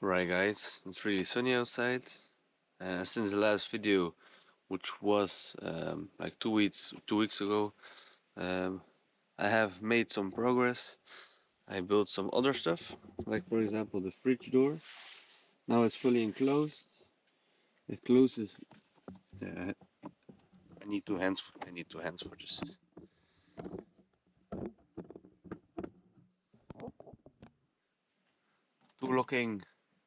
Right guys, it's really sunny outside. Since the last video, which was like 2 weeks ago, um, I have made some progress. I built some other stuff, like for example the fridge door. Now it's fully enclosed. It closes. Uh, I need two hands. I need two hands for this. Two locking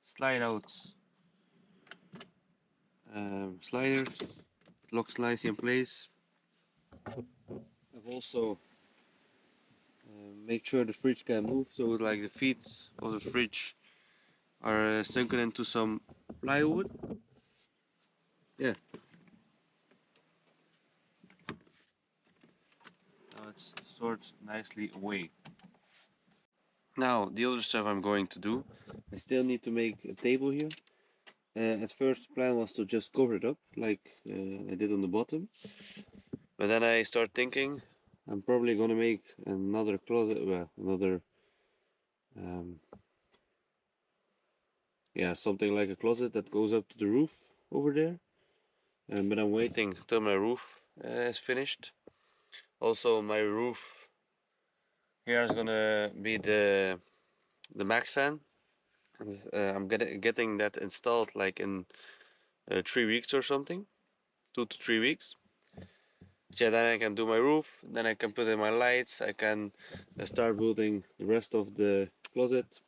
slide out sliders. Locks nicely in place. I've also make sure the fridge can move, so like the feet of the fridge are sunken into some plywood. Yeah, now it's stored nicely away. Now the other stuff I'm going to do, I still need to make a table here. At first the plan was to just cover it up like I did on the bottom, but then I start thinking I'm probably gonna make another closet, well, another um, yeah, something like a closet that goes up to the roof over there. But I'm waiting till my roof is finished. Also, my roof here is gonna be the max fan. And, I'm getting that installed like in 3 weeks or something, 2 to 3 weeks. Yeah, then I can do my roof. Then I can put in my lights. I can start building the rest of the closet.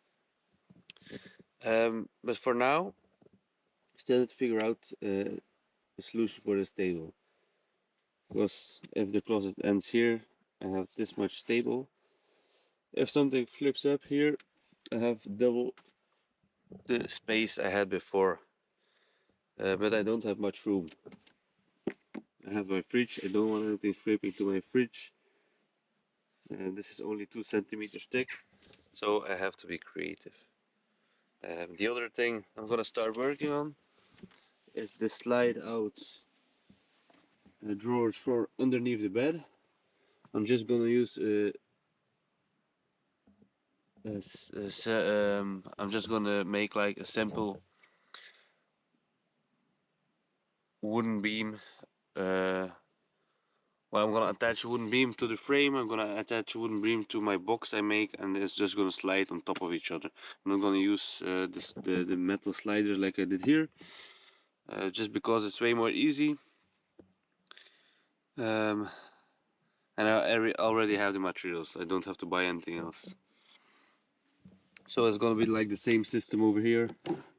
But for now, still need to figure out a solution for this table. Because if the closet ends here, I have this much table. If something flips up here, I have double the space I had before, but I don't have much room. I have my fridge. I don't want anything flipping to my fridge, and this is only 2 centimeters thick, so I have to be creative. The other thing I'm gonna start working on is the slide out drawers for underneath the bed. I'm just gonna use I'm just gonna make like a simple wooden beam. Well, I'm gonna attach a wooden beam to the frame. I'm gonna attach a wooden beam to my box I make, and it's just gonna slide on top of each other. I'm not gonna use the metal sliders like I did here, just because it's way more easy. Um, and I already have the materials. I don't have to buy anything else. So it's gonna be like the same system over here,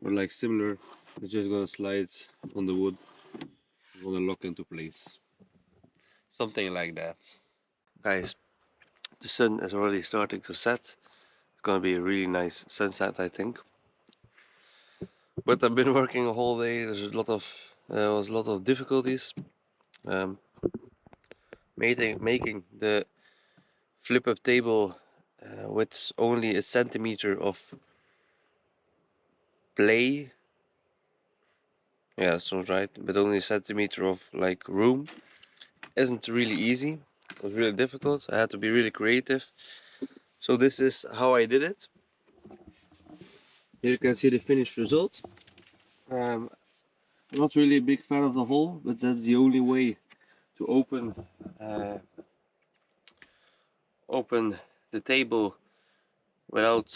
or like similar. It's just gonna slide on the wood. It's gonna lock into place. Something like that. Guys, the sun is already starting to set. It's gonna be a really nice sunset, I think. But I've been working a whole day. There was a lot of difficulties. Um, making the flip up table with only a centimeter of play. Yeah, that sounds right. But only a centimeter of like room isn't really easy. It was really difficult. I had to be really creative. So this is how I did it. Here you can see the finished result. I'm not really a big fan of the hole, but that's the only way to uh, open the table without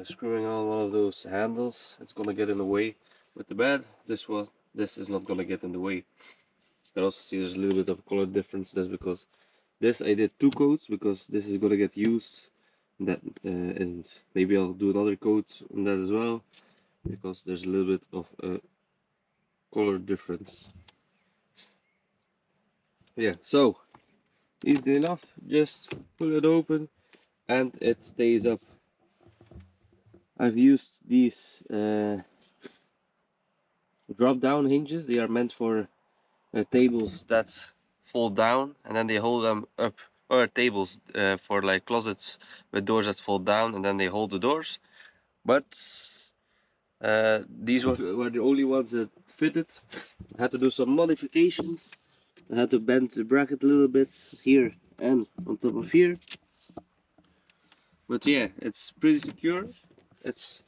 screwing on one of those handles. It's gonna get in the way with the bed. This is not gonna get in the way. You can also see there's a little bit of color difference. That's because this I did two coats, because this is gonna get used. And maybe I'll do another coat on that as well, because there's a little bit of a color difference. Yeah, so easy enough. Just pull it open and it stays up. I've used these drop down hinges. They are meant for tables that fall down and then they hold them up, or tables for like closets with doors that fall down and then they hold the doors. But these were the only ones that fitted. I had to do some modifications. I had to bend the bracket a little bit here and on top of here. But yeah, it's pretty secure. It's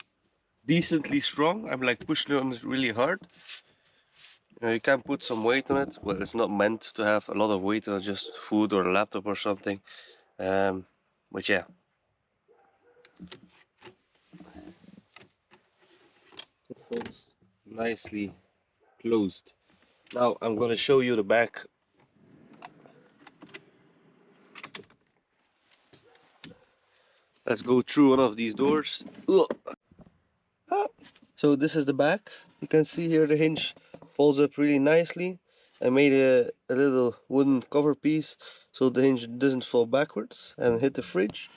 decently strong. I'm like pushing on it really hard. You can put some weight on it. Well, it's not meant to have a lot of weight on just food or a laptop or something. But yeah. It folds nicely closed. Now I'm gonna show you the back. Let's go through one of these doors. So this is the back. You can see here the hinge folds up really nicely. I made a little wooden cover piece so the hinge doesn't fall backwards and hit the fridge.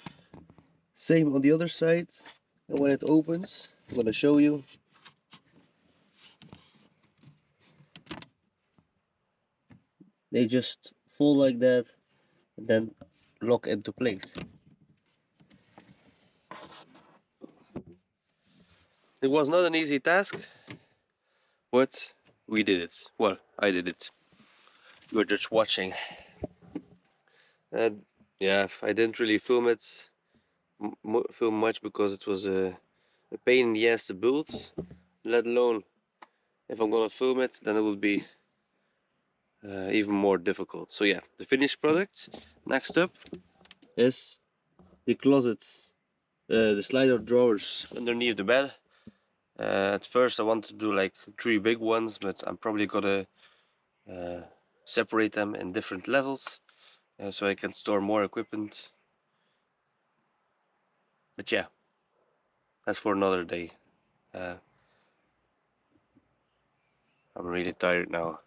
Same on the other side. And when it opens, I'm gonna show you. They just fall like that and then lock into place. It was not an easy task, but we did it. Well, I did it. You were just watching. And yeah, I didn't really film it, film much because it was a pain in the ass to build. Let alone if I'm gonna film it, then it will be even more difficult. So yeah, the finished product. Next up is the closets, the slider drawers underneath the bed. At first I wanted to do like 3 big ones, but I'm probably gonna uh, separate them in different levels so I can store more equipment. But yeah, that's for another day. I'm really tired now.